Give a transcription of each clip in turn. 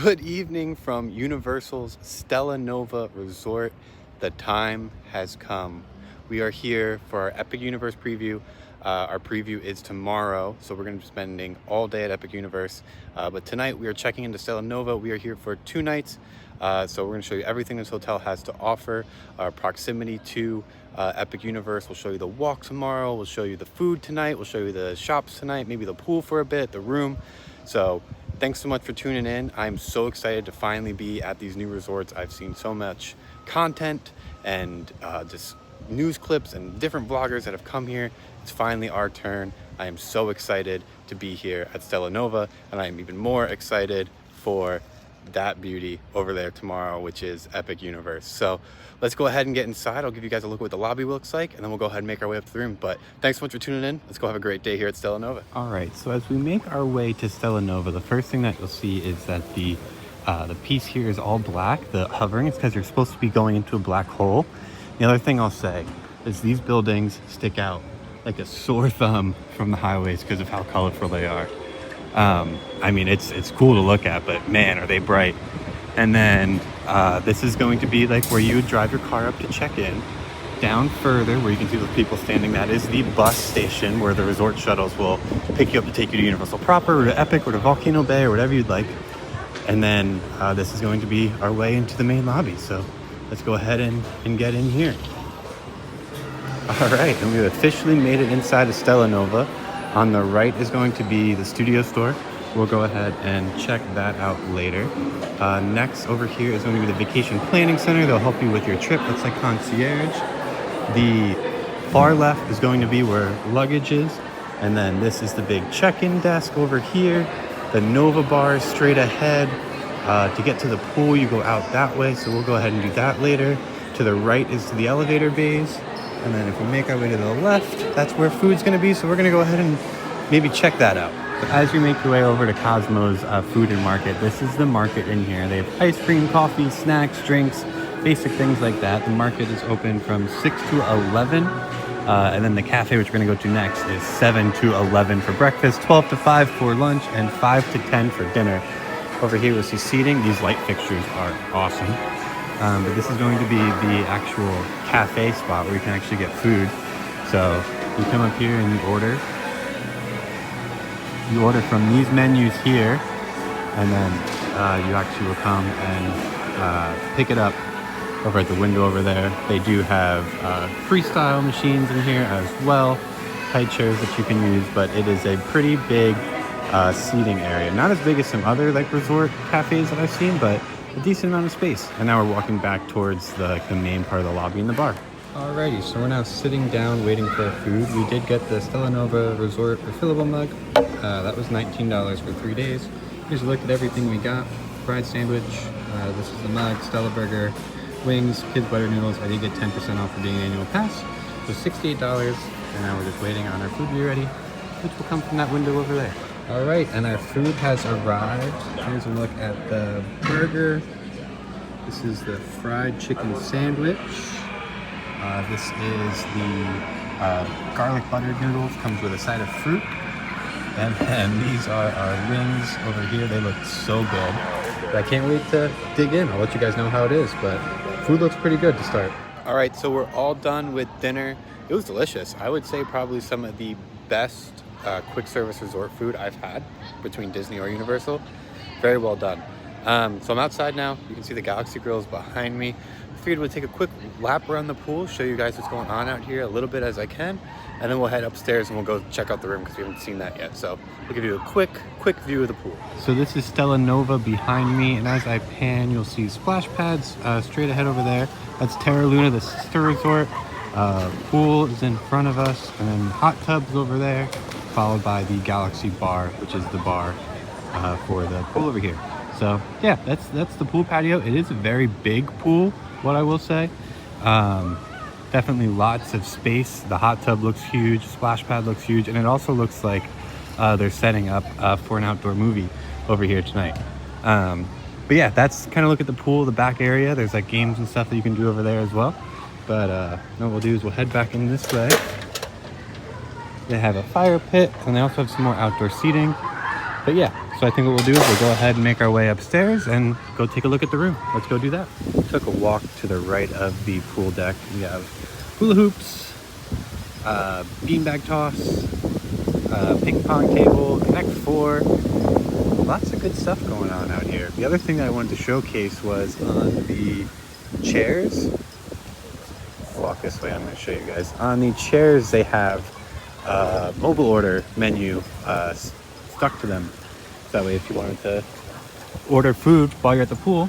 Good evening from Universal's Stella Nova Resort. The time has come. We are here for our Epic Universe preview. Our preview is tomorrow, so we're going to be spending all day at Epic Universe. But tonight we are checking into Stella Nova. We are here for 2 nights, so we're going to show you everything this hotel has to offer. Our proximity to Epic Universe. We'll show you the walk tomorrow. We'll show you the food tonight. We'll show you the shops tonight, maybe the pool for a bit, the room. So thanks so much for tuning in. I'm so excited to finally be at these new resorts. I've seen so much content and just news clips and different vloggers that have come here. It's finally our turn. I am so excited to be here at Stella Nova, and I am even more excited for that beauty over there tomorrow, which is Epic Universe. So let's go ahead and get inside. I'll give you guys a look at what the lobby looks like, and then we'll go ahead and make our way up to the room. But thanks so much for tuning in. Let's go have a great day here at Stella Nova. All right, so as we make our way to Stella Nova, the first thing that you'll see is that the piece here is all black. The hovering is because you're supposed to be going into a black hole. The other thing I'll say is these buildings stick out like a sore thumb from the highways because of how colorful they are. I mean, it's cool to look at, but man, are they bright. And then this is going to be like where you would drive your car up to check in. Down further, where you can see those people standing, that is the bus station where the resort shuttles will pick you up to take you to Universal proper, or to Epic, or to Volcano Bay, or whatever you'd like. And then this is going to be our way into the main lobby. So let's go ahead and get in here. All right, and we've officially made it inside of Stella Nova. On the right is going to be the studio store. We'll go ahead and check that out later. Next over here is going to be the vacation planning center. They'll help you with your trip. That's like concierge. The far left is going to be where luggage is. And then this is the big check-in desk over here. The Nova bar is straight ahead. To get to the pool, you go out that way. So we'll go ahead and do that later. To the right is the elevator bays. And then if we make our way to the left, that's where food's going to be. So we're going to go ahead and maybe check that out. But as you make your way over to Cosmo's Food and Market, this is the market in here. They have ice cream, coffee, snacks, drinks, basic things like that. The market is open from 6 to 11. And then the cafe, which we're going to go to next, is 7 to 11 for breakfast, 12 to 5 for lunch, and 5 to 10 for dinner. Over here, we'll see seating. These light fixtures are awesome. But this is going to be the actual cafe spot where you can actually get food. So you come up here and you order. You order from these menus here, and then you actually will come and pick it up over at the window over there. They do have freestyle machines in here as well, high chairs that you can use, but it is a pretty big seating area. Not as big as some other like resort cafes that I've seen, but a decent amount of space. And now we're walking back towards the main part of the lobby and the bar. Alrighty, so we're now sitting down waiting for our food. We did get the Stella Nova Resort refillable mug. That was $19 for 3 days. Here's a look at everything we got. Fried sandwich, this is the mug, Stella burger, wings, kids butter noodles. I did get 10% off for being an annual pass. So $68, and now we're just waiting on our food to be ready, which will come from that window over there. All right, and our food has arrived. Here's a look at the burger. This is the fried chicken sandwich. This is the garlic buttered noodles. Comes with a side of fruit. And then these are our wings over here. They look so good. But I can't wait to dig in. I'll let you guys know how it is, but food looks pretty good to start. All right, so we're all done with dinner. It was delicious. I would say probably some of the best quick service resort food I've had between Disney or Universal. Very well done. So I'm outside now. You can see the Galaxy Grills behind me. I figured we'd take a quick lap around the pool, show you guys what's going on out here a little bit as I can, and then we'll head upstairs and we'll go check out the room because we haven't seen that yet. So we'll give you a quick view of the pool. So this is Stella Nova behind me, and as I pan, you'll see splash pads straight ahead over there. That's Terra Luna, the sister resort. Pool is in front of us, and then hot tubs over there, followed by the Galaxy Bar, which is the bar for the pool over here. So yeah, that's the pool patio. It is a very big pool, what I will say. Definitely lots of space. The hot tub looks huge, splash pad looks huge, and it also looks like they're setting up for an outdoor movie over here tonight. But yeah, that's kind of look at the pool, the back area. There's like games and stuff that you can do over there as well. But what we'll do is we'll head back in this way. They have a fire pit, and they also have some more outdoor seating. But yeah, so So I think what we'll do is we'll go ahead and make our way upstairs and go take a look at the room. Let's go do that. Took a walk to the right of the pool deck. We have hula hoops, beanbag toss, ping pong table, Connect 4. Lots of good stuff going on out here. The other thing that I wanted to showcase was on the chairs. Walk this way, I'm going to show you guys. On the chairs, they have mobile order menu stuck to them. That way, if you wanted to order food while you're at the pool,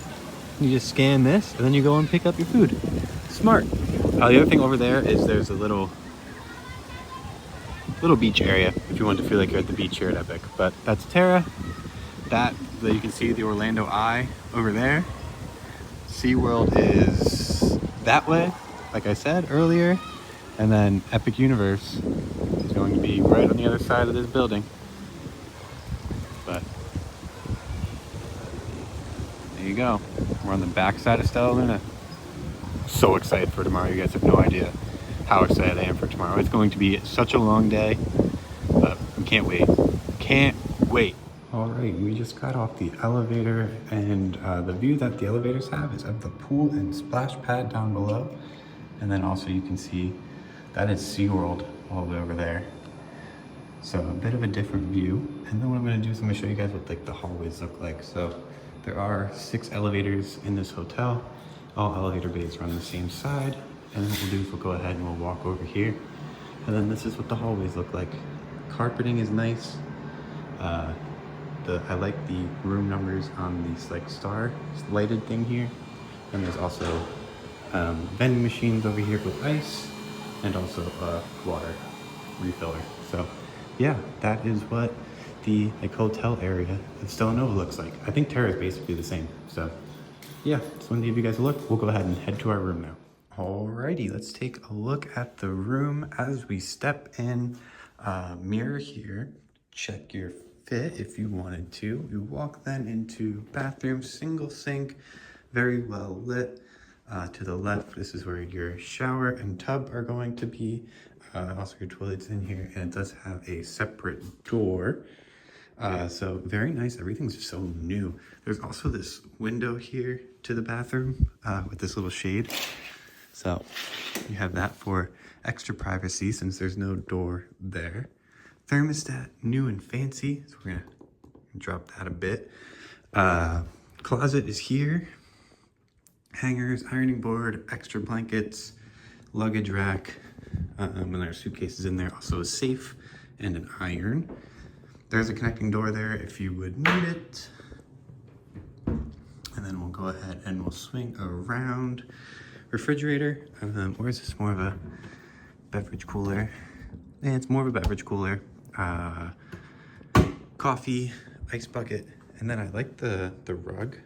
you just scan this and then you go and pick up your food. Smart. The other thing over there is there's a little beach area if you want to feel like you're at the beach here at Epic. But that's Terra. That you can see the Orlando Eye over there. SeaWorld is that way, like I said earlier. And then Epic Universe is going to be right on the other side of this building. But there you go. We're on the back side of Stella Luna. So excited for tomorrow. You guys have no idea how excited I am for tomorrow. It's going to be such a long day, but we can't wait. Can't wait. All right, we just got off the elevator, and the view that the elevators have is of the pool and splash pad down below. And then also you can see that is SeaWorld all the way over there. So a bit of a different view. And then what I'm gonna do is I'm gonna show you guys what like the hallways look like. So there are 6 elevators in this hotel. All elevator bays run the same side. And then what we'll do is we'll go ahead and we'll walk over here. And then this is what the hallways look like. Carpeting is nice. I like the room numbers on these like star lighted thing here. And there's also vending machines over here with ice and also a water refiller. So yeah, that is what the like hotel area of Stella Nova looks like. I think Terra is basically the same. So yeah, just wanted to give you guys a look. We'll go ahead and head to our room now. Alrighty, let's take a look at the room as we step in. Mirror here, check your fit if you wanted to. You walk then into bathroom, single sink, very well lit. To the left, this is where your shower and tub are going to be. Also your toilet's in here, and it does have a separate door. So very nice, everything's just so new. There's also this window here to the bathroom with this little shade. So you have that for extra privacy since there's no door there. Thermostat, new and fancy. So we're gonna drop that a bit. Closet is here. Hangers, ironing board, extra blankets, luggage rack, and there's suitcases in there. Also a safe and an iron. There's a connecting door there if you would need it. And then we'll go ahead and we'll swing around. Refrigerator, or is this more of a beverage cooler? Yeah, it's more of a beverage cooler. Coffee, ice bucket, and then I like the rug.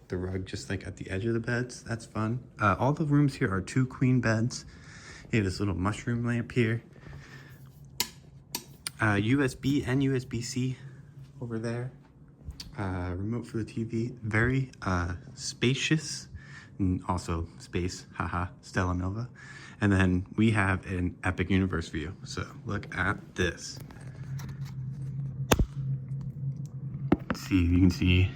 The rug just like at the edge of the beds. That's fun. All the rooms here are 2 queen beds. You have this little mushroom lamp here. USB and USB-C over there. Remote for the TV. Very spacious. And also space, haha, Stella Nova. And then we have an Epic Universe view. So look at this. Let's see, you can see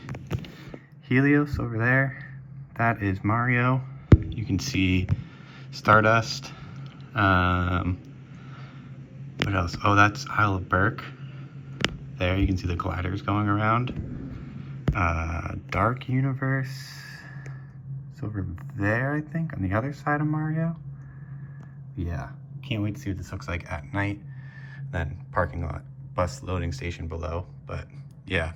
Helios over there. That is Mario. You can see Stardust. What else? Oh, that's Isle of Berk. There, you can see the gliders going around. Dark Universe. It's over there, I think, on the other side of Mario. Yeah, can't wait to see what this looks like at night. Then parking lot, bus loading station below. But yeah,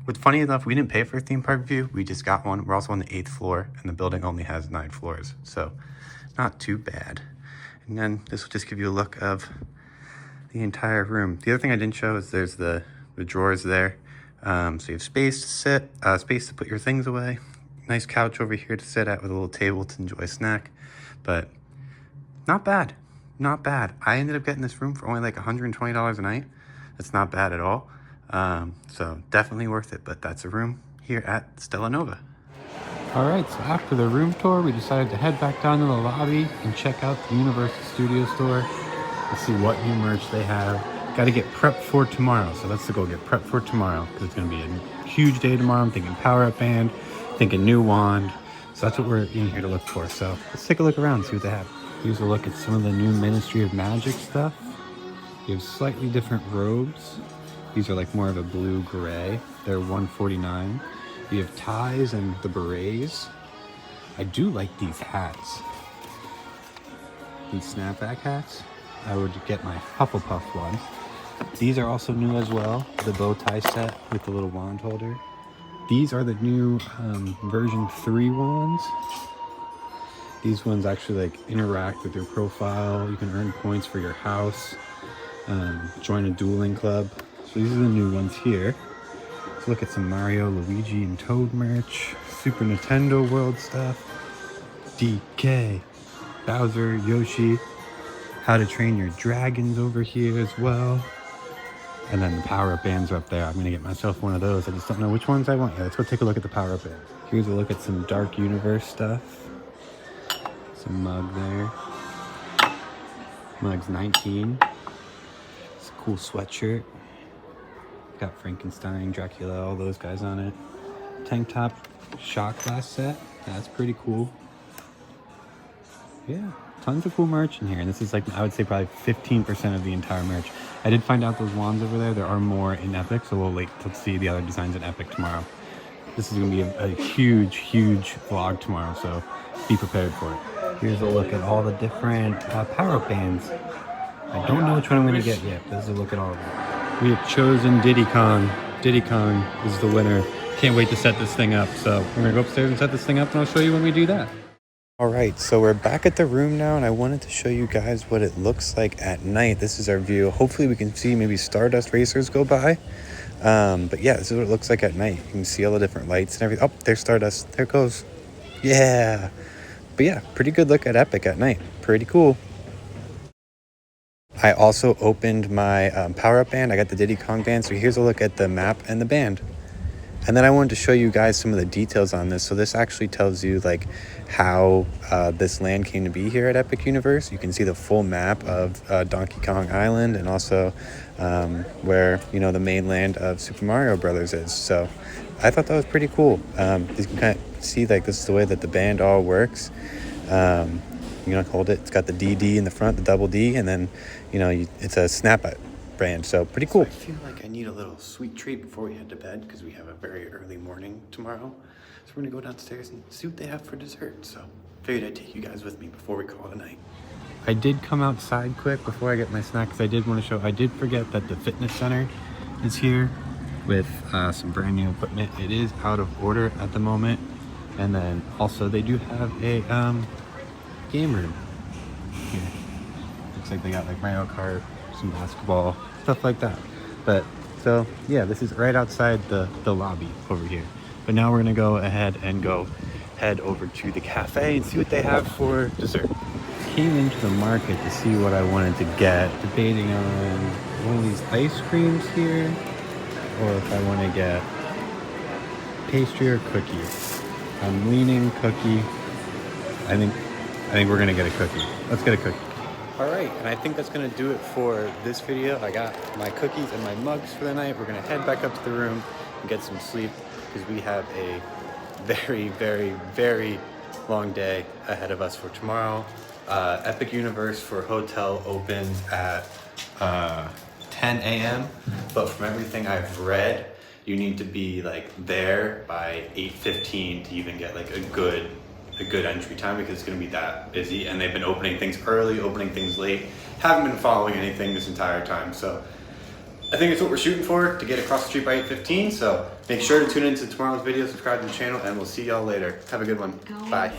what's funny enough, we didn't pay for a theme park view. We just got one. We're also on the 8th floor, and the building only has 9 floors. So not too bad. And then this will just give you a look of the entire room. The other thing I didn't show is there's the drawers there. So you have space to sit, space to put your things away. Nice couch over here to sit at with a little table to enjoy a snack. But not bad, not bad. I ended up getting this room for only like $120 a night. That's not bad at all. So definitely worth it, but that's a room here at Stella Nova. All right, so after the room tour, we decided to head back down to the lobby and check out the Universal Studio store to see what new merch they have. Got to get prepped for tomorrow. So that's the goal, get prepped for tomorrow, because it's going to be a huge day tomorrow. I'm thinking power-up band, thinking new wand. So that's what we're in here to look for. So let's take a look around and see what they have. Here's a look at some of the new Ministry of Magic stuff. You have slightly different robes. These are like more of a blue-gray. They're $149. You have ties and the berets. I do like these hats. These snapback hats. I would get my Hufflepuff one. These are also new as well. The bow tie set with the little wand holder. These are the new version 3 wands. These ones actually like interact with your profile. You can earn points for your house. Join a dueling club. So these are the new ones here. Let's look at some Mario, Luigi, and Toad merch. Super Nintendo World stuff. DK, Bowser, Yoshi. How to Train Your Dragons over here as well. And then the power-up bands are up there. I'm gonna get myself one of those. I just don't know which ones I want yet. Let's go take a look at the power-up bands. Here's a look at some Dark Universe stuff. Some mug there. Mug's 19. It's a cool sweatshirt. Got Frankenstein, Dracula, all those guys on it. Tank top shot glass set. That's pretty cool. Yeah, tons of cool merch in here. And this is like, I would say probably 15% of the entire merch. I did find out those wands over there. There are more in Epic, so we'll wait to see the other designs in Epic tomorrow. This is gonna be a huge, huge vlog tomorrow, so be prepared for it. Here's a look at all the different power-up bands. I don't know which one I'm gonna get yet, but this is a look at all of them. We have chosen Diddy Kong. Diddy Kong is the winner. Can't wait to set this thing up. So we're gonna go upstairs and set this thing up, and I'll show you when we do that. All right, so we're back at the room now, and I wanted to show you guys what it looks like at night. This is our view. Hopefully we can see maybe Stardust racers go by. But yeah, this is what it looks like at night. You can see all the different lights and everything. Oh, there's Stardust. There it goes. Yeah. But yeah, pretty good look at Epic at night. Pretty cool. I also opened my power-up band. I got the Diddy Kong band. So here's a look at the map and the band. And then I wanted to show you guys some of the details on this. So this actually tells you like how this land came to be here at Epic Universe. You can see the full map of Donkey Kong Island, and also where, you know, the mainland of Super Mario Brothers is. So I thought that was pretty cool. You can kind of see like this is the way that the band all works. You know, hold it. It's got the DD in the front, the double D, and then, you know, it's a snap brand. So pretty cool. So I feel like I need a little sweet treat before we head to bed, because we have a very early morning tomorrow. So we're gonna go downstairs and see what they have for dessert. So figured I'd take you guys with me before we call it a night. I did come outside quick before I get my snack, because I did want to show, I did forget that the fitness center is here with some brand new equipment. It is out of order at the moment. And then also they do have a game room here. Looks like they got like Mario Kart, some basketball, stuff like that. But so yeah, this is right outside the lobby over here. But now we're gonna go ahead and head over to the cafe and see what they have for dessert. Came into the market to see what I wanted to get, debating on one of these ice creams here, or if I want to get pastry or cookie. I'm leaning cookie. I think we're gonna get a cookie. Let's get a cookie. All right, and I think that's gonna do it for this video. I got my cookies and my mugs for the night. We're gonna head back up to the room and get some sleep, because we have a very, very, very long day ahead of us for tomorrow. Epic Universe for hotel opens at 10 a.m. But from everything I've read, you need to be like there by 8:15 to even get like a good entry time, because it's going to be that busy. And they've been opening things early, opening things late. Haven't been following anything this entire time. So I think it's what we're shooting for, to get across the street by 8:15. So make sure to tune into tomorrow's video, subscribe to the channel, and we'll see y'all later. Have a good one. Bye.